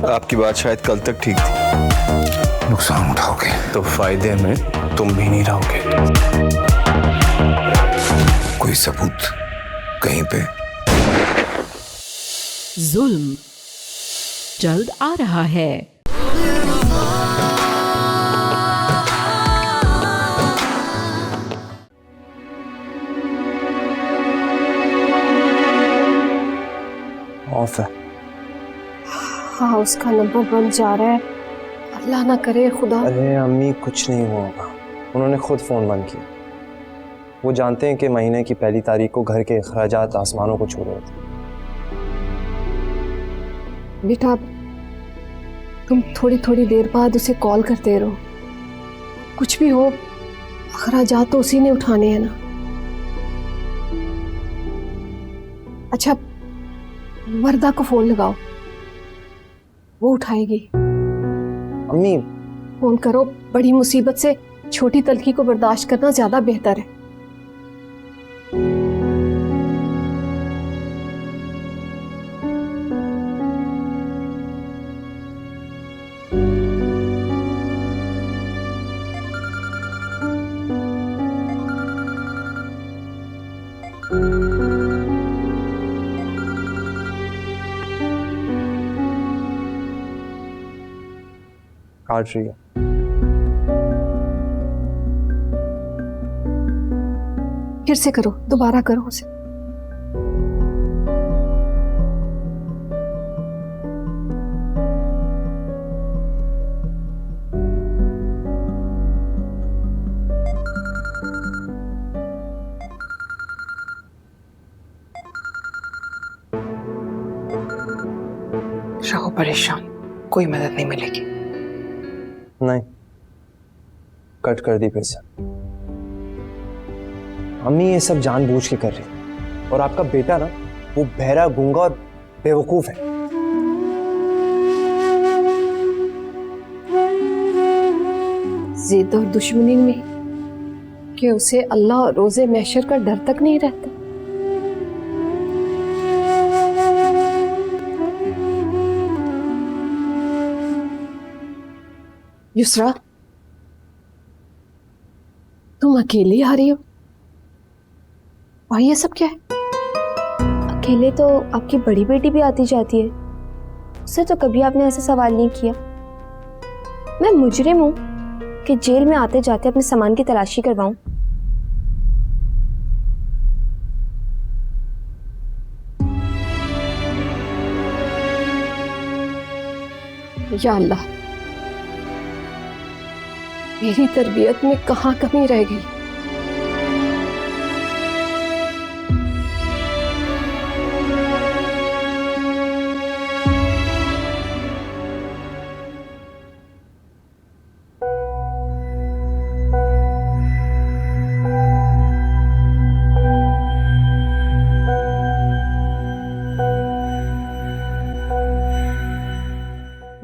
आपकी बात शायद कल तक ठीक थी। नुकसान उठाओगे तो फायदे में तुम भी नहीं रहोगे। कोई सबूत कहीं पे? जुल्म जल्द आ रहा है। ऑफ है। हाँ, उसका नंबर बंद जा रहा है। अल्लाह ना करे खुदा। अरे अम्मी, कुछ नहीं हुआ होगा, उन्होंने खुद फ़ोन बंद किया। वो जानते हैं कि महीने की पहली तारीख को घर के अखराजात आसमानों को छू रहे थे। बेटा, तुम थोड़ी थोड़ी देर बाद उसे कॉल करते रहो। कुछ भी हो, अखराजात तो उसी ने उठाने हैं ना। अच्छा, वर्दा को फोन लगाओ, वो उठाएगी। अम्मी, फोन करो। बड़ी मुसीबत से छोटी तलखी को बर्दाश्त करना ज्यादा बेहतर है। काट रही है। फिर से करो, दोबारा करो उसे। रहो परेशान, कोई मदद नहीं मिलेगी। नहीं, कट कर दी फिर से। अम्मी ये सब जानबूझ के कर रही, और आपका बेटा ना, वो बहरा, गूंगा और बेवकूफ है। जिद और दुश्मनी में कि उसे अल्लाह और रोजे महशर का डर तक नहीं रहता। युसरा, तुम अकेली आ रही हो और ये सब क्या है? अकेले तो आपकी बड़ी बेटी भी आती जाती है, उससे तो कभी आपने ऐसा सवाल नहीं किया। मैं मुजरिम हूं कि जेल में आते जाते अपने सामान की तलाशी करवाऊं? या अल्लाह, मेरी तरबियत में कहाँ कमी रह गई?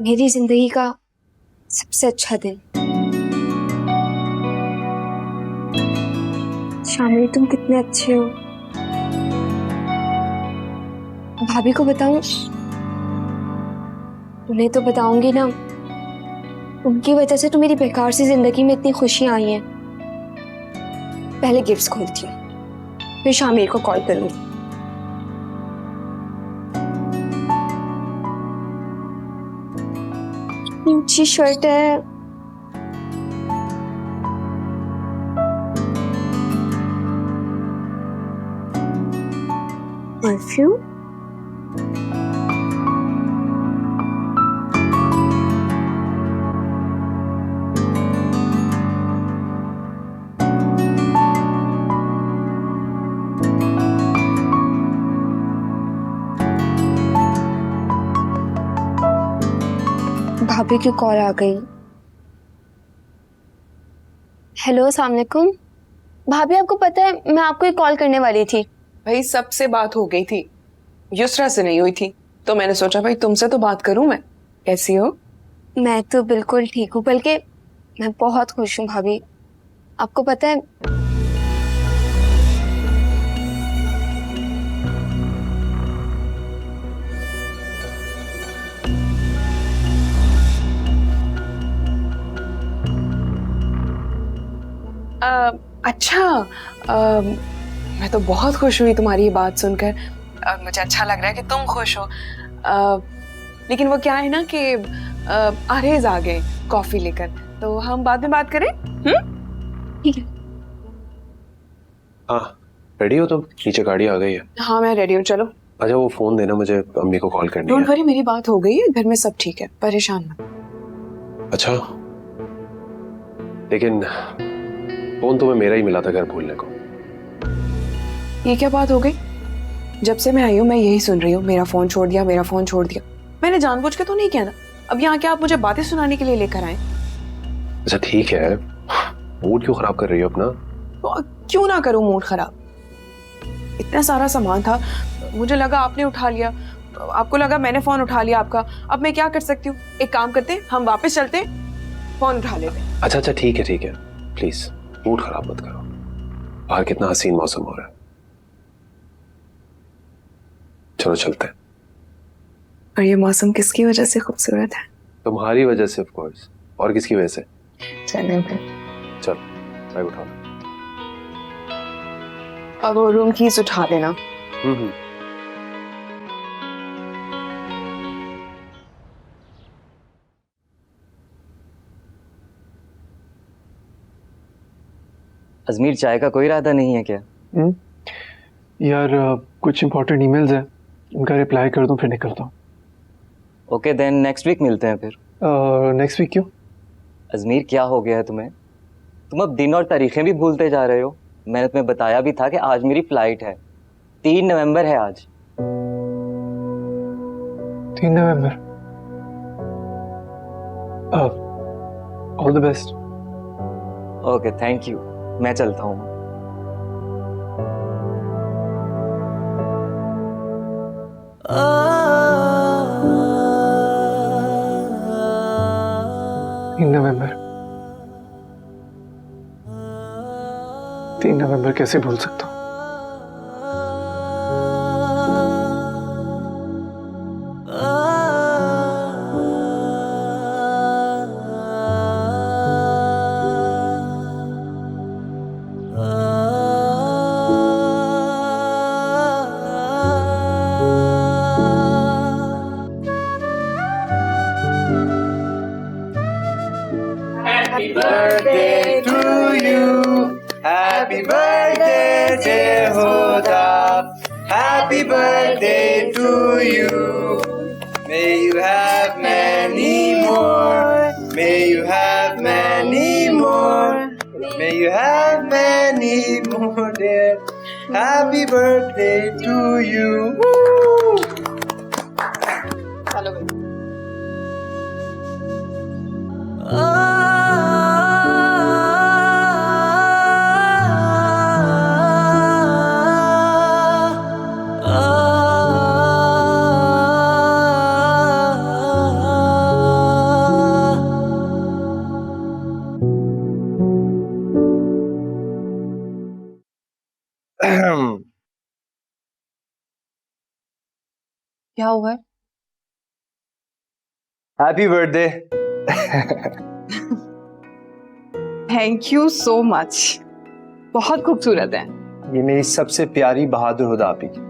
मेरी जिंदगी का सबसे अच्छा दिन। शामिर, तुम कितने अच्छे हो। भाभी को बताऊं? उन्हें तो बताऊंगी ना, उनकी वजह से तो मेरी बेकार सी जिंदगी में इतनी खुशियां आई हैं। पहले गिफ्ट्स खोलती हूँ, फिर शामिर को कॉल करूंगी। ऊंची शर्ट है, परफ्यूम, भाभी की कॉल आ गई। हेलो, अस्सलाम वालेकुम। भाभी, आपको पता है मैं आपको एक कॉल करने वाली थी। भाई सबसे बात हो गई थी, युसरा से नहीं हुई थी, तो मैंने सोचा भाई तुमसे तो बात करूं मैं। कैसी हो? मैं तो बिल्कुल ठीक हूँ, बल्कि मैं बहुत खुश हूँ भाभी। आपको पता है अच्छा, मैं तो बहुत खुश हुई तुम्हारी ये बात सुनकर। मुझे अच्छा लग रहा है कि तुम खुश हो। लेकिन वो क्या है ना कि आरेज आ गए कॉफी लेकर, तो हम बाद में बात करें। ठीक है। हाँ, रेडी हो तुम? नीचे गाड़ी आ गई है। हाँ मैं रेडी हूँ, चलो। अच्छा वो फोन देना, मुझे अम्मी को कॉल करनी डोंट है। वरी, मेरी बात हो गई है, घर में सब ठीक है, परेशान मत। अच्छा, लेकिन फोन तुम्हें मेरा ही मिला था घर भूलने को। ये क्या बात हो गई? जब से मैं आई हूँ मैं यही सुन रही हूँ, मेरा फोन छोड़ दिया, मेरा फोन छोड़ दिया। मैंने जानबूझ के तो नहीं किया ना। अब यहाँ क्या आप मुझे बातें सुनाने के लिए लेकर आए? अच्छा ठीक है, मूड क्यों खराब कर रही हो अपना? तो क्यों ना करूँ मूड खराब? इतना सारा सामान था, मुझे लगा आपने उठा लिया, आपको लगा मैंने फोन उठा लिया आपका। अब मैं क्या कर सकती हूँ? एक काम करते, हम वापस चलते, फोन उठा लेते। अच्छा ठीक है, प्लीज मूड खराब मत करो। बाहर कितना हसीन मौसम हो रहा है, चलो चलते हैं। और ये मौसम किसकी वजह से खूबसूरत है? तुम्हारी वजह से ऑफ कोर्स, और किसकी वजह से? चलें फिर। चल बैग उठाओ। अब वो रूम कीज उठा देना। अजमीर, चाय का कोई इरादा नहीं है क्या? यार कुछ इंपॉर्टेंट ईमेल्स हैं, उनका रिप्लाई कर दूं फिर निकलता हूँ। ओके देन नेक्स्ट वीक मिलते हैं फिर। नेक्स्ट वीक क्यों? अजमीर क्या हो गया है तुम्हें? तुम अब दिन और तारीखें भी भूलते जा रहे हो। मैंने तुम्हें बताया भी था कि आज मेरी फ्लाइट है, 3 नवंबर है आज। 3 नवंबर। All the best. Okay thank you, मैं चलता हूँ। नवंबर 3 नवंबर कैसे भूल सकता हूँ? Happy birthday to you. Happy birthday, dear Hoda. Happy birthday to you. May you have many more. May you have many more. May you have many more, dear. Happy birthday to you. Hello. क्या हुआ है? Happy birthday. Thank you so much, बहुत खूबसूरत है। ये मेरी सबसे प्यारी बहादुर हुदा आपी की।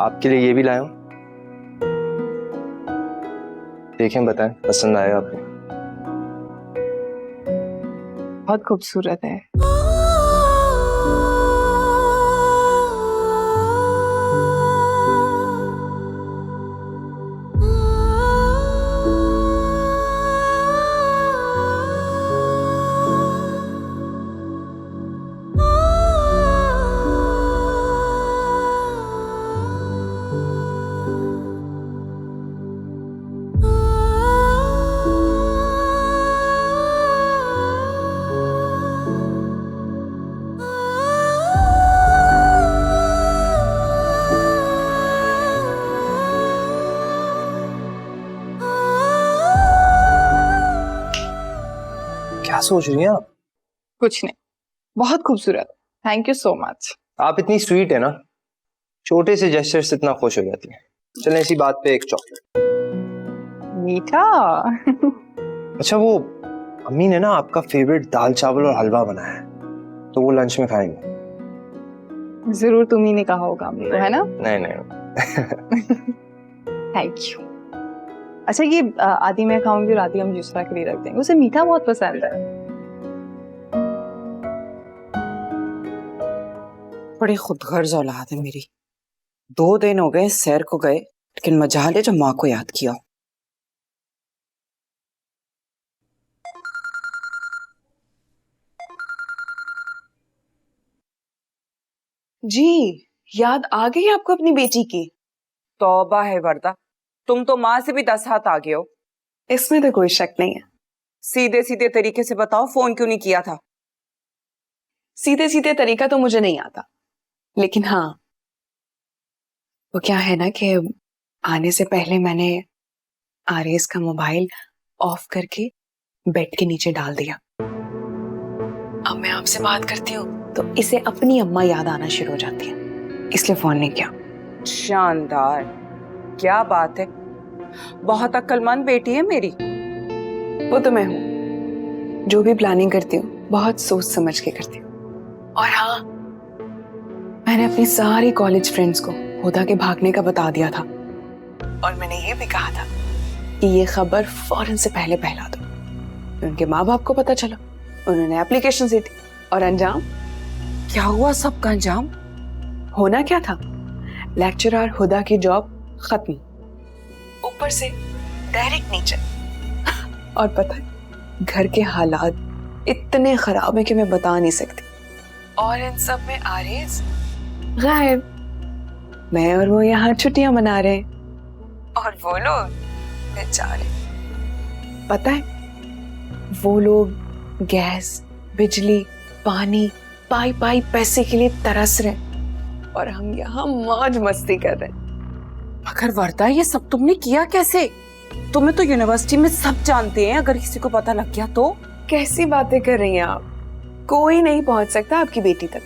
आपके लिए ये भी लाया हूं, देखें बताएं पसंद आया आपको? बहुत खूबसूरत है। क्या सोच रही हैं आप? कुछ नहीं, बहुत खूबसूरत। Thank you so much. आप इतनी स्वीट है ना, छोटे से जेस्चर से इतना खुश हो जाती है। चलें इसी बात पे एक चॉकलेट। मीठा। अच्छा वो अम्मी ने ना आपका फेवरेट दाल चावल और हलवा बनाया है, तो वो लंच में खाएंगे। जरूर तुम ही ने कहा होगा अम्मी को, है ना? नहीं नहीं। Thank you. अच्छा ये आदि मैं खाऊंगी और आदि हम दूसरा के लिए रख देंगे, उसे मीठा बहुत पसंद है। बड़ी खुदगर्ज औलाद है मेरी। 2 दिन हो गए सैर को गए, लेकिन मजाल है जो माँ को याद किया। जी याद आ गई आपको अपनी बेटी की? तौबा है वरदा, तुम तो माँ से भी 10 हाथ आगे हो। इसमें तो कोई शक नहीं है। सीधे सीधे तरीके से बताओ, फोन क्यों नहीं किया था? सीधे सीधे तरीका तो मुझे नहीं आता, लेकिन हाँ वो क्या है ना कि आने से पहले मैंने आरएस का मोबाइल ऑफ करके बेड के नीचे डाल दिया। अब मैं आपसे बात करती हूँ तो इसे अपनी अम्मा याद आना शुरू हो जाती है, इसलिए फोन नहीं किया। शानदार, क्या बात है, बहुत अक्लमंद बेटी है मेरी। वो तो मैं हूँ, जो भी प्लानिंग करती हूँ बहुत सोच समझ के करती हूँ। और हाँ, मैंने अपनी सारी कॉलेज फ्रेंड्स को हुदा के भागने का बता दिया था, और मैंने ये भी कहा था कि ये खबर फौरन से पहले फैला दो। उनके माँ बाप को पता चला, उन्होंने एप्लीकेशन दी थी, और अंजाम क्या हुआ? सबका अंजाम होना क्या था? लेक्चरर हुदा की जॉब खत्म, ऊपर से डायरेक्ट नीचे। और पता है घर के हालात इतने खराब हैं कि मैं बता नहीं सकती। और इन सब में आरिज गायब, मैं और वो यहाँ छुट्टियां मना रहे हैं, और वो लोग बेचारे, पता है वो लोग गैस, बिजली, पानी पाई पाई पैसे के लिए तरस रहे, और हम यहाँ मौज मस्ती कर रहे हैं। मगर वरदा ये सब तुमने किया कैसे? तुम्हें तो यूनिवर्सिटी में सब जानते हैं, अगर किसी को पता लग गया तो? कैसी बातें कर रही हैं आप? कोई नहीं पहुंच सकता आपकी बेटी तक,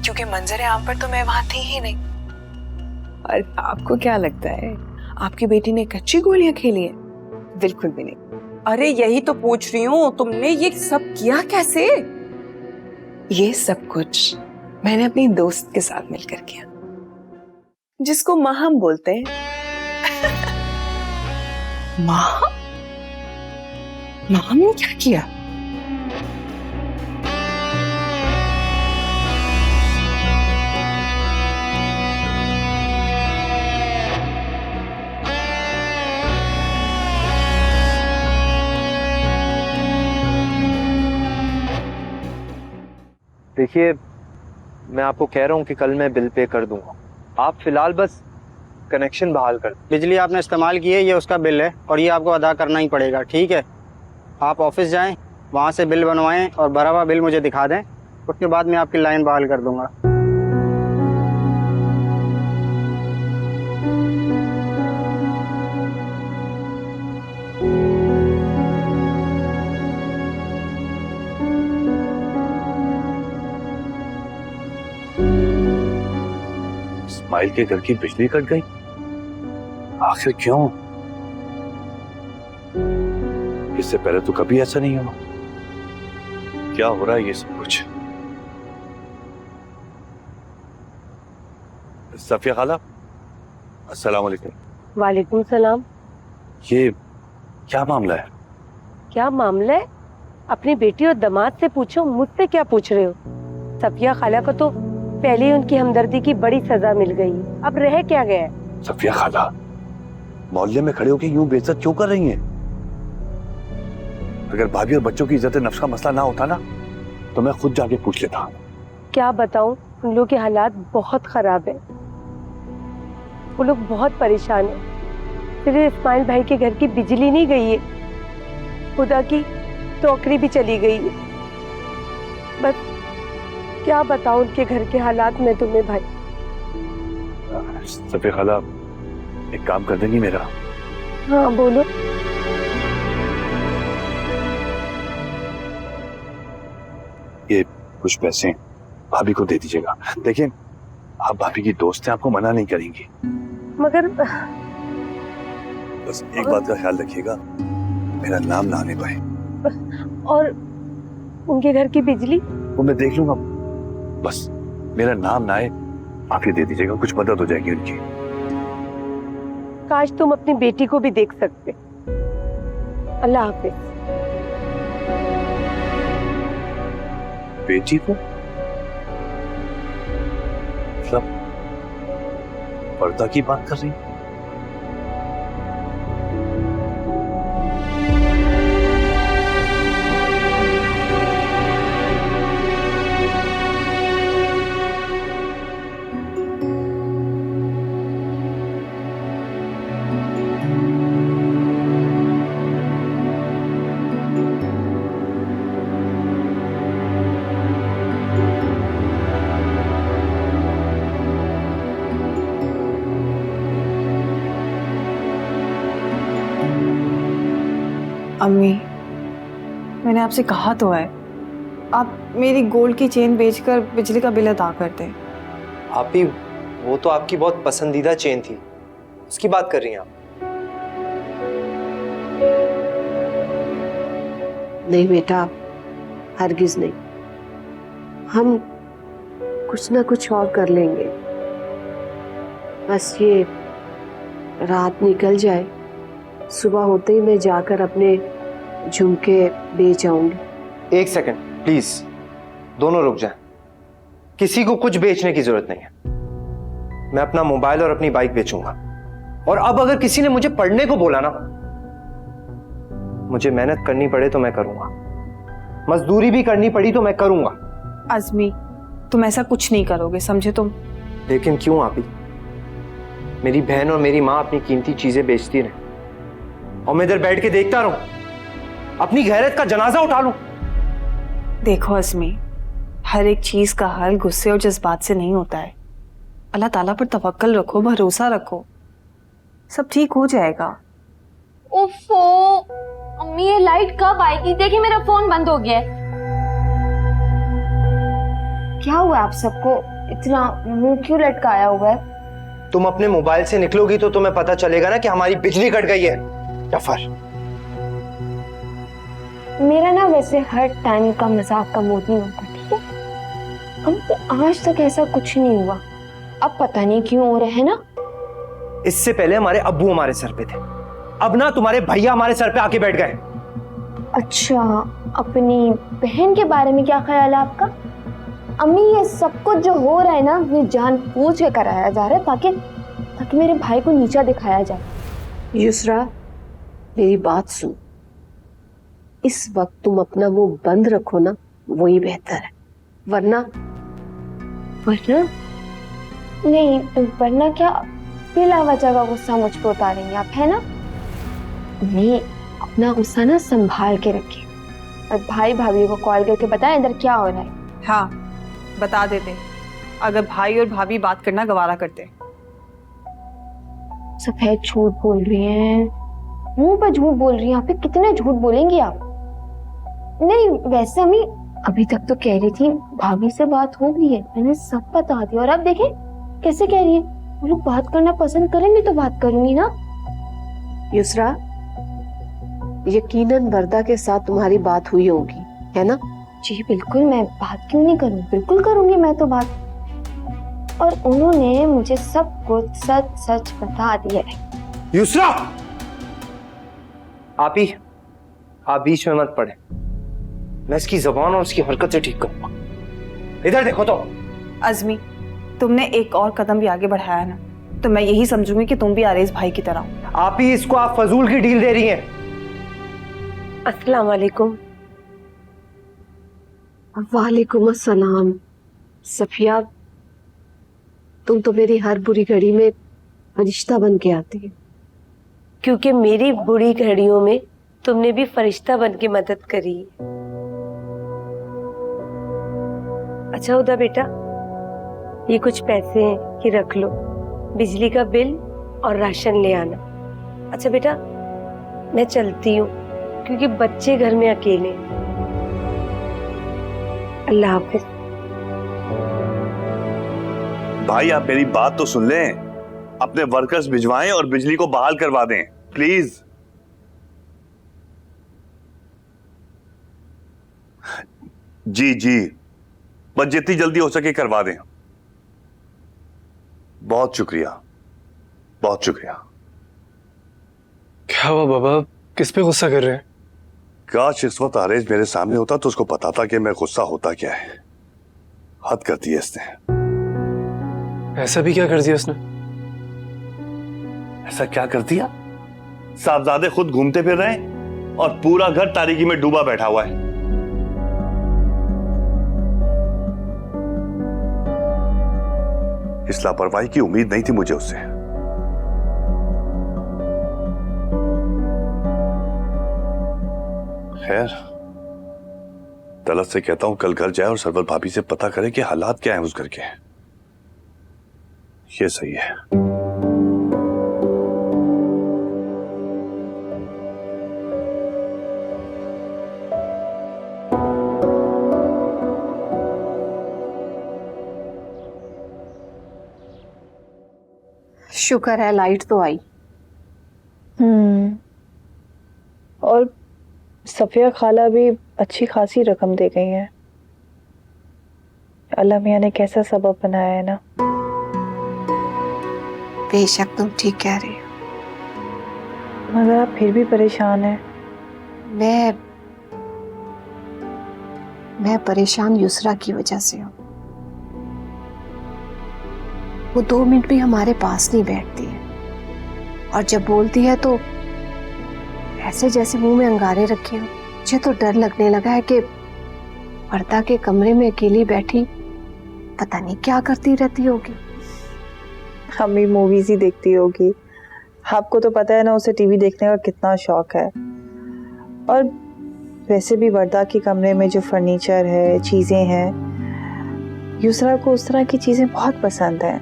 क्योंकि मंजर आम पर तो मैं वहां थी ही नहीं। और आपको क्या लगता है आपकी बेटी ने कच्ची गोलियां खेली है? बिल्कुल भी नहीं। अरे यही तो पूछ रही हूँ, तुमने ये सब किया कैसे? ये सब कुछ मैंने अपनी दोस्त के साथ मिलकर किया, जिसको माहम बोलते हैं। माँ? माँ ने क्या किया? देखिए, मैं आपको कह रहा हूँ कि कल मैं बिल पे कर दूंगा, आप फिलहाल बस कनेक्शन बहाल कर दें। बिजली आपने इस्तेमाल की है, ये उसका बिल है और ये आपको अदा करना ही पड़ेगा, ठीक है? आप ऑफिस जाएं, वहाँ से बिल बनवाएं और भरा हुआ बिल मुझे दिखा दें, उसके बाद मैं आपकी लाइन बहाल कर दूंगा। इस्माइल के घर की बिजली कट गई, आखिर क्यों? इससे पहले तो कभी ऐसा नहीं हुआ। क्या हो रहा है ये सब कुछ? सफिया खाला, अस्सलाम वालेकुम। वालेकुम सलाम। ये क्या मामला है? क्या मामला है? अपनी बेटी और दामाद से पूछो, मुझसे क्या पूछ रहे हो? सफिया खाला को तो पहले ही उनकी हमदर्दी की बड़ी सजा मिल गई, अब रह क्या गया है? सफिया खाला, मोहल्ले में खड़े होकर यूं बेइज्जत क्यों कर रही हैं? अगर भाभी और बच्चों की इज्जत नफ्स का मसला ना होता ना, तो मैं खुद जाके पूछ लेता। क्या बताऊं, उन लोगों के हालात बहुत खराब है, वो लोग बहुत परेशान हैं। सिर्फ इस्माइल भाई के घर की बिजली नहीं गई है, खुदा की टोकरी भी चली गई है। बस क्या बताऊं उनके घर के हालात में तुम्हें भाई। सफिया खाला, एक काम कर देंगी मेरा? हाँ बोलो। ये कुछ पैसे भाभी को दे दीजिएगा। देखिए, आप भाभी की दोस्त हैं, आपको मना नहीं करेंगी, मगर बस एक बात का ख्याल रखिएगा, मेरा नाम ना आने पाए। और उनके घर की बिजली? वो मैं देख लूंगा, बस मेरा नाम ना आए आप ये दे दीजिएगा, कुछ मदद हो जाएगी उनकी। काश तुम अपनी बेटी को भी देख सकते। अल्लाह हाफिज। बेटी को मतलब पर्दा की बात कर रही? अम्मी, मैंने आपसे कहा तो है, आप मेरी गोल्ड की चेन बेचकर बिजली का बिल अदा कर दें। आप ही, वो तो आपकी बहुत पसंदीदा चेन थी, उसकी बात कर रही हैं आप? नहीं बेटा, हरगिज नहीं। हम कुछ ना कुछ और कर लेंगे, बस ये रात निकल जाए, सुबह होते ही मैं जाकर अपने झुमके बेच आऊंगी। एक सेकंड प्लीज, दोनों रुक जाएं। किसी को कुछ बेचने की जरूरत नहीं है। मैं अपना मोबाइल और अपनी बाइक बेचूंगा। और अब अगर किसी ने मुझे पढ़ने को बोला ना, मुझे मेहनत करनी पड़े तो मैं करूंगा, मजदूरी भी करनी पड़ी तो मैं करूंगा। अज़मी, तुम ऐसा कुछ नहीं करोगे, समझे तुम? लेकिन क्यों आप ही? मेरी बहन और मेरी माँ अपनी कीमती चीजें बेचती रहे और मैं इधर बैठ के देखता रहूं, अपनी गैरत का जनाजा उठा लूं? देखो अज़मी, हर एक चीज का हल गुस्से और जज्बात से नहीं होता है। अल्लाह ताला पर तवक्कल रखो, भरोसा रखो, सब ठीक हो जाएगा। ओफो अम्मी, ये लाइट कब आएगी? देखिए मेरा फोन बंद हो गया है। क्या हुआ आप सबको? इतना मुंह क्यों लटकाया हुआ है? तुम अपने मोबाइल से निकलोगी तो तुम्हें पता चलेगा ना कि हमारी बिजली कट गई है। जफर, मेरा ना वैसे हर टाइम का मजाक का मूड नहीं होता, ठीक है? हमको आज तक ऐसा कुछ नहीं हुआ, अब पता नहीं क्यों हो रहा है ना। इससे पहले हमारे अब्बू हमारे सर पे थे, अब ना तुम्हारे भैया हमारे सर पे आके बैठ गए। अच्छा, अपनी बहन के बारे में क्या ख्याल है आपका? अम्मी, ये सब कुछ जो हो रहा है ना, ये जानबूझ के कराया जा रहा है ताकि मेरे भाई को नीचा दिखाया जाए। युसरा, मेरी बात सुन, इस वक्त तुम अपना मुंह बंद रखो ना, वही बेहतर है, वरना नहीं, वरना क्या? बिला वजह का गुस्सा मुझ पर उतारेंगे आप, है ना? नहीं, अपना गुस्सा ना संभाल के रखिए और भाई भाभी को कॉल करके बताएं इधर क्या हो रहा है। हाँ, बता देते, अगर भाई और भाभी बात करना गवारा करते। सफेद झूठ बोल रही हैं, मुंह पर झूठ बोल रही हैं। आप कितने झूठ बोलेंगी आप? नहीं वैसे अम्मी, अभी तक तो कह रही थी भाभी से बात हो गई है, मैंने सब बता दिया, और अब देखें कैसे कह रही है। वो लोग बात करना पसंद करेंगे तो बात करूंगी ना। युसरा, यकीनन वर्दा के साथ तुम्हारी बात हुई होगी, है ना? जी बिल्कुल, मैं बात क्यों नहीं करूँ, बिल्कुल करूंगी मैं तो बात। और उन्होंने मुझे सब कुछ सच सच बता दिया है। युसरा, आप बीच में मत पड़े, मैं इसकी जुबान और उसकी हरकत से ठीक करूंगा। इधर देखो तो। अज़मी, तुमने एक और कदम भी आगे बढ़ाया ना, तो मैं यही समझूंगी कि तुम भी आरेज भाई की तरह हो। आप ही इसको आप फजूल की डील दे रही हैं। अस्सलाम वालेकुम। वालेकुम अस्सलाम। सफिया, तुम तो मेरी हर बुरी घड़ी में फरिश्ता बन के आती है। क्योंकि मेरी बुरी घड़ियों में तुमने भी फरिश्ता बन के मदद करी। अच्छा हुदा बेटा, ये कुछ पैसे हैं कि रख लो, बिजली का बिल और राशन ले आना। अच्छा बेटा, मैं चलती हूँ क्योंकि बच्चे घर में अकेले। अल्लाह हाफिज। भाई आप मेरी बात तो सुन लें, अपने वर्कर्स भिजवाएं और बिजली को बहाल करवा दें प्लीज। जी जी, बस जितनी जल्दी हो सके करवा दें। बहुत शुक्रिया, बहुत शुक्रिया। क्या हुआ बाबा, किस पे गुस्सा कर रहे हैं? काश इस वक्त आरेज मेरे सामने होता तो उसको पता था कि मैं गुस्सा होता क्या है। हद कर दी है इसने। ऐसा भी क्या कर दिया उसने? ऐसा क्या कर दिया? साहबजादे खुद घूमते फिर रहे हैं और पूरा घर तारीकी में डूबा बैठा हुआ है। इस लापरवाही की उम्मीद नहीं थी मुझे उससे। खैर, तलत से कहता हूं कल घर जाए और सरवर भाभी से पता करे कि हालात क्या हैं उस घर के। ये सही है। शुक्र है लाइट तो आई। और सफिया खाला भी अच्छी खासी रकम दे गई है। अल्लाह मियां ने कैसा सबब बनाया है ना। बेशक तुम ठीक कह रही हो, मगर आप फिर भी परेशान हैं। मैं परेशान युसरा की वजह से हूँ। वो 2 मिनट भी हमारे पास नहीं बैठती है और जब बोलती है तो ऐसे जैसे मुंह में अंगारे रखे हो। मुझे तो डर लगने लगा है कि वर्दा के कमरे में अकेली बैठी पता नहीं क्या करती रहती होगी। हम भी मूवीज ही देखती होगी। आपको तो पता है ना उसे टीवी देखने का कितना शौक है। और वैसे भी वर्दा के कमरे में जो फर्नीचर है, चीजें हैं, युसरा को उस तरह की चीजें बहुत पसंद हैं।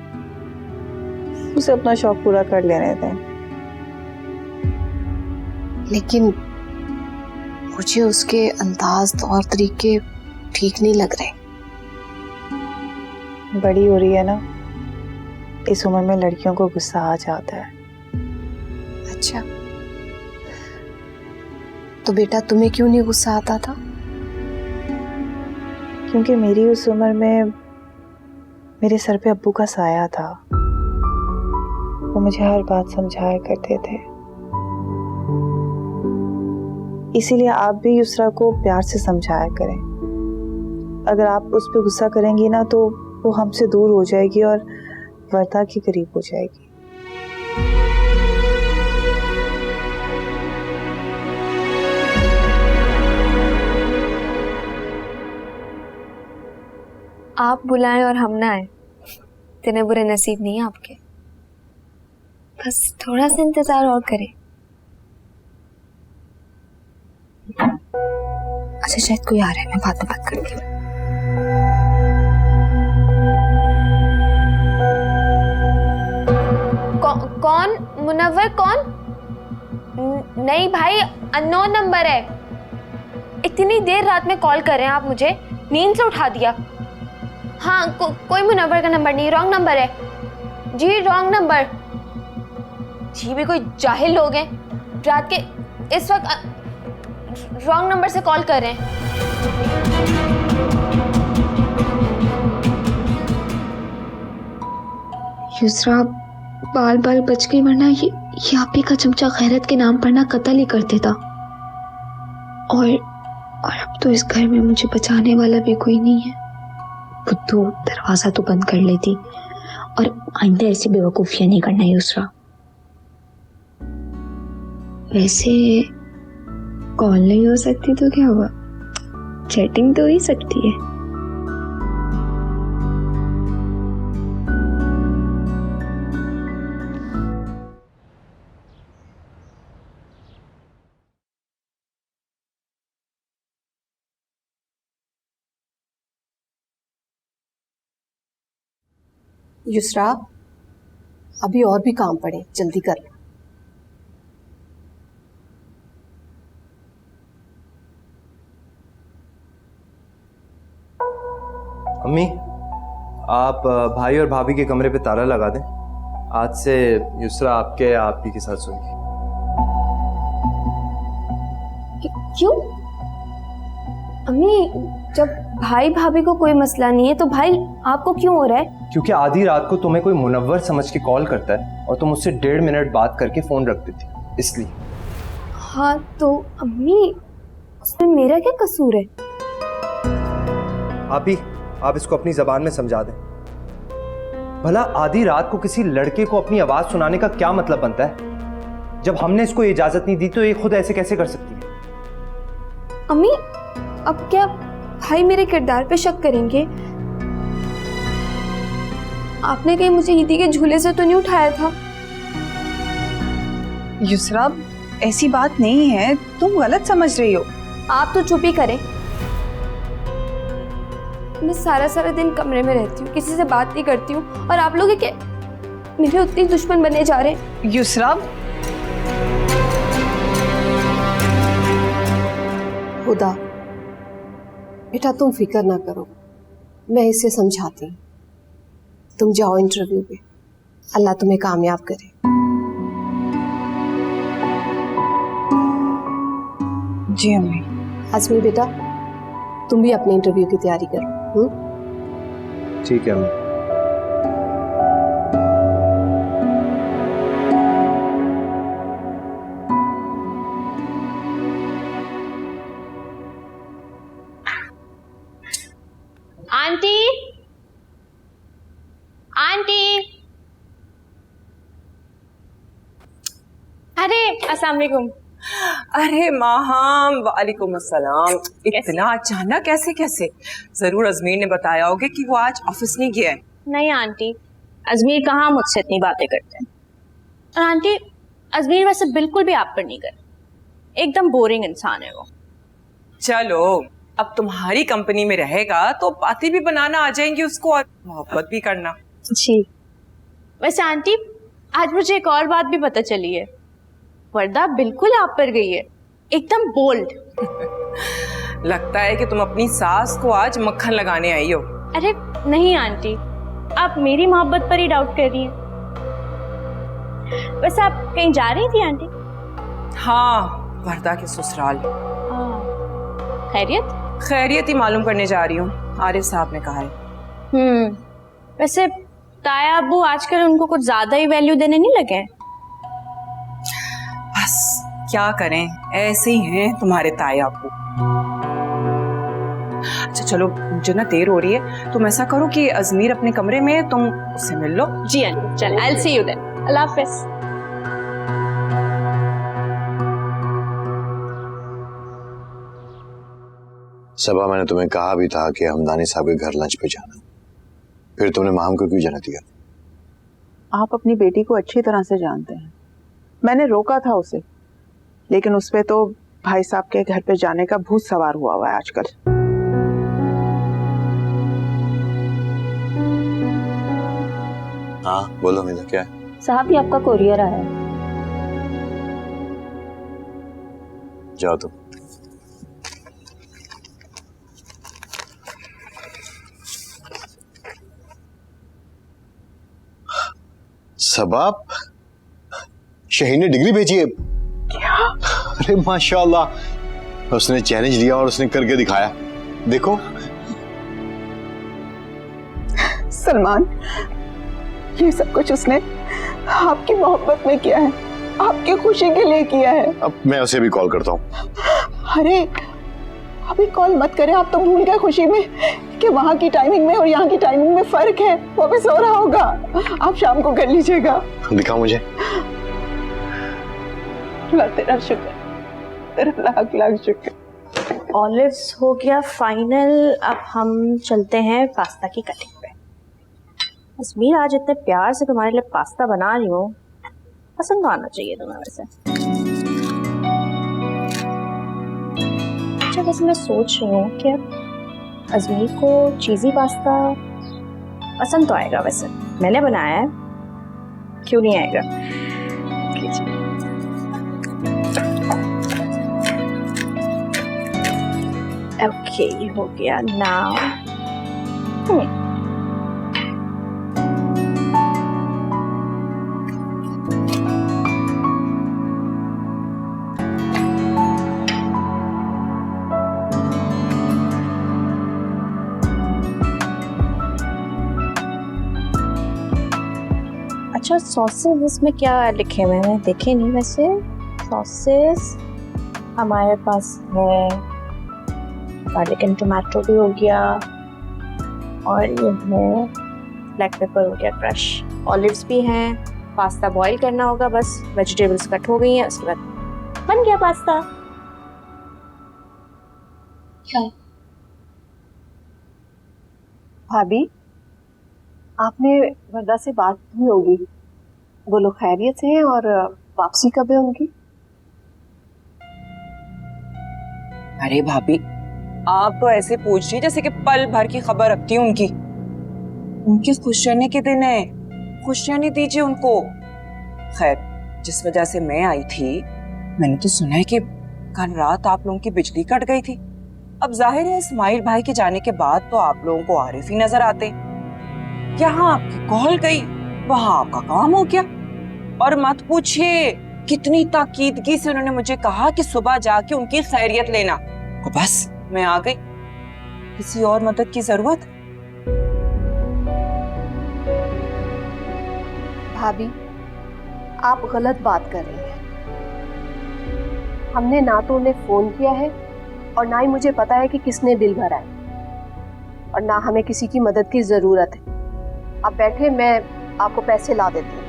उसे अपना शौक पूरा कर लेने दें। लेकिन मुझे उसके अंदाज और तरीके ठीक नहीं लग रहे। बड़ी हो रही है ना, इस उम्र में लड़कियों को गुस्सा आ जाता है। अच्छा, तो बेटा तुम्हें क्यों नहीं गुस्सा आता था? क्योंकि मेरी उस उम्र में मेरे सर पे अब्बू का साया था। वो मुझे हर बात समझाया करते थे। इसीलिए आप भी युसरा को प्यार से समझाया करें। अगर आप उस पर गुस्सा करेंगी ना तो वो हमसे दूर हो जाएगी और वर्दा के करीब हो जाएगी। आप बुलाएं और हम ना आए, इतने बुरे नसीब नहीं है आपके। बस थोड़ा सा इंतजार और करें। अच्छा, शायद कोई आ रहा है, मैं बात करती हूँ। कौन? मुनव्वर कौन? नहीं भाई, अननोन नंबर है। इतनी देर रात में कॉल कर रहे हैं आप मुझे, नींद से उठा दिया। हाँ, कोई मुनव्वर का नंबर नहीं, रॉन्ग नंबर है जी, रॉन्ग नंबर जी। भी कोई जाहिल लोग हैं, रात के इस वक्त रॉन्ग नंबर से कॉल कर रहे हैं। युसरा बाल बाल बच गई, वरना ये आप ही का चमचा खैरत के नाम पर ना कत्ल ही कर देता। और अब तो इस घर में मुझे बचाने वाला भी कोई नहीं है। बुद्धू, दरवाजा तो बंद कर लेती और आइंदा ऐसी बेवकूफियां नहीं करना युसरा। वैसे कॉल नहीं हो सकती तो क्या हुआ, चैटिंग तो हो ही सकती है। युसरा, अभी और भी काम पड़े, जल्दी कर लो। अम्मी, आप भाई और भाभी के कमरे पे ताला लगा दें। आज से युसरा आपके आप ही के साथ सोएगी। क्यों? अम्मी, जब भाई भाभी को कोई मसला नहीं है तो भाई आपको क्यों हो रहा है? क्योंकि आधी रात को तुम्हें कोई मुनव्वर समझ के कॉल करता है और तुम उससे 1.5 मिनट बात करके फोन रख देती, इसलिए। हाँ तो अम्मी, उसमें मेरा क्या कसूर है? आप इसको अपनी जबान में समझा दें। भला आधी रात को किसी लड़के को अपनी आवाज सुनाने का क्या मतलब बनता है? जब हमने इसको इजाजत नहीं दी तो ये खुद ऐसे कैसे कर सकती है? अम्मी, अब क्या भाई मेरे किरदार पे शक करेंगे? आपने कहीं मुझे ईदी के झूले से तो नहीं उठाया था? युसरा, ऐसी बात नहीं है, तुम गलत समझ रही हो। आप तो चुप ही करें। मैं सारा दिन कमरे में रहती हूँ, किसी से बात नहीं करती हूँ, और आप लोग क्या मेरे उतने दुश्मन बनने जा रहे हैं? युसरा, खुदा, बेटा तुम फिक्र ना करो, मैं इसे समझाती हूँ। तुम जाओ इंटरव्यू पे, अल्लाह तुम्हें कामयाब करे। जी अम्मी। आजमी बेटा, तुम भी अपने इंटरव्यू की तैयारी करो। ठीक है अम्मी। आंटी, आंटी, अरे अस्सलाम वालेकुम। अरे माहम, वालेकुम अस्सलाम। इतना अचानक कैसे? जरूर अजमीर ने बताया होगा कि वो आज ऑफिस नहीं गया है। नहीं आंटी, अजमीर कहाँ मुझसे इतनी बातें करते हैं। और आंटी, अजमीर वैसे बिल्कुल भी आप पर नहीं कर, एकदम बोरिंग इंसान है वो। चलो, अब तुम्हारी कंपनी में रहेगा तो बातें भी बनाना आ जाएंगी उसको और मोहब्बत भी करना। जी। वैसे आंटी, आज मुझे एक और बात भी पता चली है। वर्दा बिल्कुल आप पर गई है, एकदम बोल्ड। लगता है कि तुम अपनी सास को आज मक्खन लगाने आई हो। अरे नहीं आंटी, आप मेरी मोहब्बत पर ही डाउट कर रही हैं। वैसे आप कहीं जा रही थी आंटी? हाँ, वर्दा के ससुराल। खैरियत? खैरियत ही मालूम करने जा रही हूँ, आरिफ साहब ने कहा है। वैसे ताया अब्बू आजकल उनको कुछ ज्यादा ही वैल्यू देने नहीं लगे हैं? बस क्या करें, ऐसे ही हैं तुम्हारे ताया अब्बू। अच्छा चलो, मुझे ना देर हो रही है, तुम ऐसा करो कि अजमीर अपने कमरे में, तुम उससे मिल लो। जी आंटी, चल, I will see you then. Allah हाफिज। सबा, मैंने तुम्हें कहा भी था कि हमदानी साहब के घर लंच पे जाना, फिर तुमने माम को क्यों जाने दिया? आप अपनी बेटी को अच्छी तरह से जानते हैं। मैंने रोका था उसे, लेकिन उस पे तो भाई साहब के घर पे जाने का भूत सवार हुआ है आजकल। हाँ बोलो मीना, क्या है? साहब, ये आपका कोरियर आया है। जाओ तुम। सबा, शहीन ने डिग्री भेजी है। क्या? अरे माशाल्लाह, उसने चैलेंज लिया और उसने करके दिखाया, देखो। सलमान, ये सब कुछ उसने आपकी मोहब्बत में किया है, आपकी खुशी के लिए किया है। अब मैं उसे भी कॉल करता हूँ। अरे अभी कॉल मत करें, आप तो भूल गए खुशी में कि वहाँ की टाइमिंग में और यहाँ की टाइमिंग में फर्क है। वो अभी सो रहा होगा, आप शाम को कर लीजिएगा। दिखाओ मुझे। तेरा शुक्र, तेरा लाख लाख शुक्र। ऑलिव्स हो गया फाइनल। अब हम चलते हैं पास्ता की कटिंग पे। अजमीर, आज इतने प्यार से तुम्हारे लिए पास्ता बना रही हूँ, पसंद आना चाहिए तुम्हें वैसे। अच्छा, वैसे मैं सोच रही हूँ कि अजमीर को चीज़ी पास्ता पसंद तो आएगा। वैसे मैंने बनाया है, क्यों नहीं आएगा। ओके, हो गया नाउ। सॉसेस इसमें क्या लिखे हुए हैं देखे नहीं वैसे। सॉसेस हमारे पास है, गार्लिक एंड टोमेटो भी हो गया, और ये है ब्लैक पेपर हो गया क्रश, ऑलिव्स भी हैं। पास्ता बॉईल करना होगा, बस वेजिटेबल्स कट हो गई हैं, उसके बाद बन गया पास्ता। क्या भाभी, आपने वर्दा से बात की होगी, वो लोग खैरियत से हैं और वापसी कब है उनकी? अरे भाभी, आप तो ऐसे पूछ रही जैसे कि पल भर की खबर रखती हूँ उनकी। उनके खुश रहने के दिन है, खुश रहने दीजिए उनको। खैर, जिस वजह से मैं आई थी, मैंने तो सुना है कि कल रात आप लोगों की बिजली कट गई थी। अब जाहिर है इस्माइल भाई के जाने के बाद तो आप लोगों को आरिफ ही नजर आते। यहाँ आपकी कॉल गई, वहां आपका काम हो गया। और मत पूछिए कितनी ताकीदगी से उन्होंने मुझे कहा कि सुबह जाके उनकी खैरियत लेना, और बस मैं आ गई। किसी और मदद की जरूरत? भाभी, आप गलत बात कर रही हैं। हमने ना तो उन्हें फोन किया है और ना ही मुझे पता है कि किसने बिल भरा है, और ना हमें किसी की मदद की जरूरत है। आप बैठे, मैं आपको पैसे ला देती हूँ।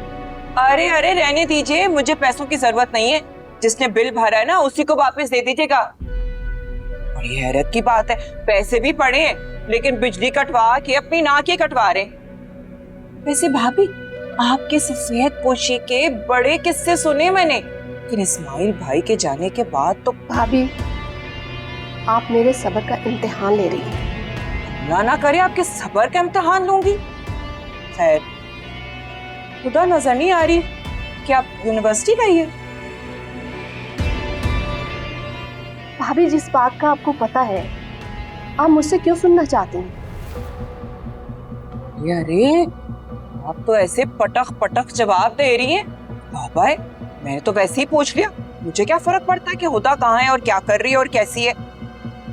अरे अरे रहने दीजिए, मुझे पैसों की जरूरत नहीं है। जिसने बिल भरा है ना उसी को वापस दे दीजिएगा। बड़ी हैरत की बात है, पैसे भी पड़े हैं लेकिन बिजली कटवा के अपनी नाक ही कटवा रहे। वैसे भाभी, आपके सफेद पोशी के बड़े किस्से सुने मैंने, लेकिन इस्माइल भाई के जाने के बाद तो। भाभी, आप मेरे सब्र का इम्तिहान ले रही हैं। ना करे आपके सब्र का इम्तिहान लूंगी। खैर, खुदा नजर नहीं आ रही कि आप यूनिवर्सिटी गई है। भाभी, जिस बात का आपको पता है, आप मुझसे क्यों सुनना चाहती हैं? अरे आप तो ऐसे पटक पटक जवाब दे रही हैं। बाबा, मैंने तो वैसे ही पूछ लिया, मुझे क्या फर्क पड़ता है कि हुदा कहाँ है और क्या कर रही है और कैसी है।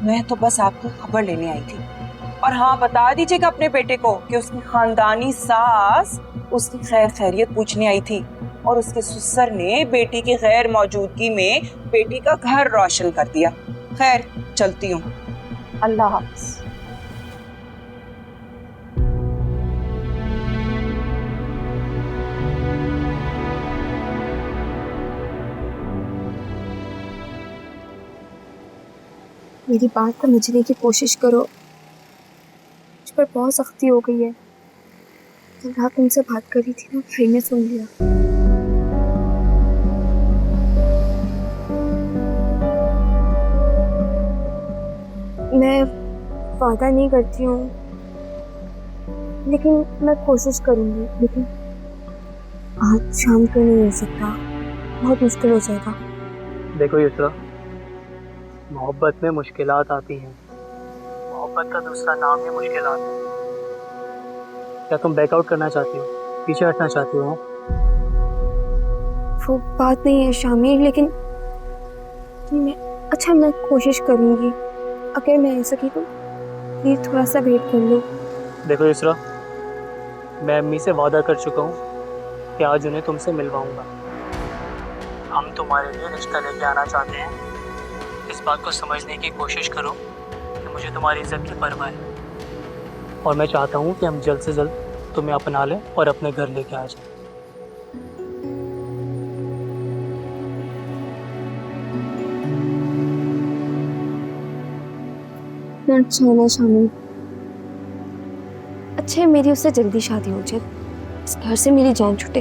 मैं तो बस आपकी खबर लेने आई थी। और हाँ, बता दीजिएगा अपने बेटे को कि उसकी खानदानी सास उसकी खैर खैरियत पूछने आई थी, और उसके ससुर ने बेटी की गैर मौजूदगी में बेटी का घर रोशन कर दिया। खैर, चलती हूँ। अल्लाह हाफ़िज़। मेरी बात समझने की कोशिश करो, मुझ पर बहुत सख्ती हो गई है। कल रात तुमसे बात करी थी ना, भाई ने सुन लिया। मैं वादा नहीं करती हूँ, लेकिन मैं कोशिश करूँगी। लेकिन आज शाम को नहीं हो सकता, बहुत मुश्किल हो जाएगा। देखो युसरा, मोहब्बत में मुश्किलात आती हैं। मोहब्बत का दूसरा नाम है मुश्किलात। क्या तुम बैकआउट करना चाहती हो, पीछे हटना चाहती हो? वो बात नहीं है शामिर, लेकिन मैं कोशिश करूँगी। अगर मैं आ सकी तो प्लीज़ थोड़ा सा वेट कर लो। देखो युसरा, मैं अम्मी से वादा कर चुका हूँ कि आज उन्हें तुमसे मिलवाऊंगा। हम तुम्हारे लिए रिश्ता लेके आना चाहते हैं। इस बात को समझने की कोशिश करो कि मुझे तुम्हारी इज्जत की परवाह है, और मैं चाहता हूँ कि हम जल्द से जल्द तुम्हें अपना लें और अपने घर लेके आ जाएं। अच्छा शामिल, अच्छा है मेरी उससे जल्दी शादी हो जाए, इस घर से मेरी जान छूटे।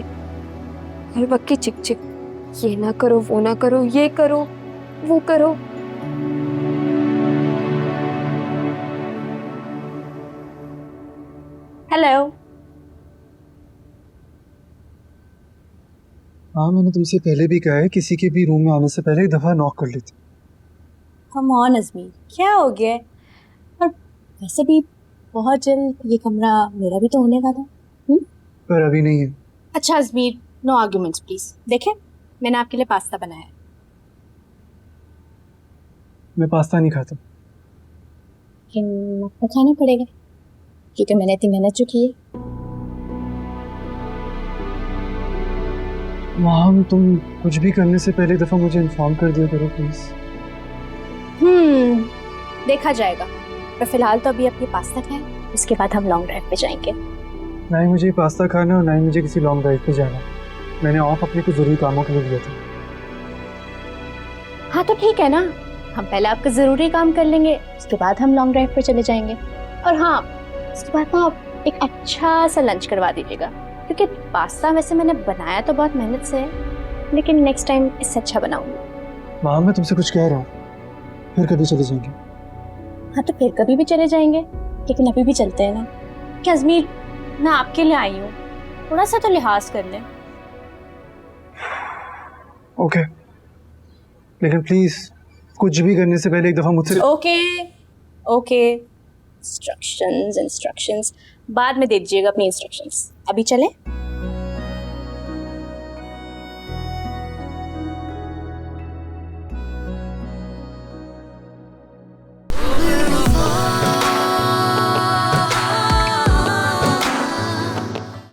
हर वक्त की चिक चिक, ये ना करो, वो ना करो, ये करो, वो करो। हेलो। हाँ, मैंने तुमसे पहले भी कहा है, किसी के भी रूम में आने से पहले एक दफ़ा नॉक कर लेती। कम ऑन अज़मीर, क्या हो गया? और वैसे भी बहुत जल्द ये कमरा मेरा भी तो होने वाला है। पर अभी नहीं है। अच्छा अज़मीर, नो आर्ग्यूमेंट्स प्लीज। देखें, मैंने आपके लिए पास्ता बनाया है। मैं पास्ता नहीं खाता। लेकिन आपको खाना पड़ेगा क्योंकि मैंने इतनी मेहनत जो की है। माम तुम कुछ भी करने से पहले एक दफ़ा मुझे इन्फॉर्म कर दिया करो प्लीज़। देखा जाएगा, पर फिलहाल तो अभी आपके पास्ता खाएं, उसके बाद हम लॉन्ग ड्राइव पे जाएंगे। ना ही मुझे पास्ता खाना और ना ही मुझे किसी लॉन्ग ड्राइव पे जाना। मैंने ऑफ अपने कुछ ज़रूरी कामों के लिए लिया था। हाँ तो ठीक है ना, हम पहले आपका ज़रूरी काम कर लेंगे, उसके बाद हम लॉन्ग ड्राइव पर चले जाएंगे। और हाँ, उसके बाद ना आप एक अच्छा सा लंच करवा दीजिएगा, क्योंकि पास्ता वैसे मैंने बनाया तो बहुत मेहनत से है, लेकिन नेक्स्ट टाइम इससे अच्छा बनाऊंगी। माँ मैं तुमसे कुछ कह रहा हूँ, फिर कभी चले जाएंगे। हाँ तो फिर कभी भी चले जाएंगे, लेकिन अभी भी चलते हैं ना। क्या अजमीर, मैं आपके लिए आई हूँ, थोड़ा सा तो लिहाज कर लें। ओके, लेकिन प्लीज़ कुछ भी करने से पहले एक दफ़ा मुझसे ओके इंस्ट्रक्शंस बाद में दे दीजिएगा अपनी इंस्ट्रक्शंस। अभी चलें?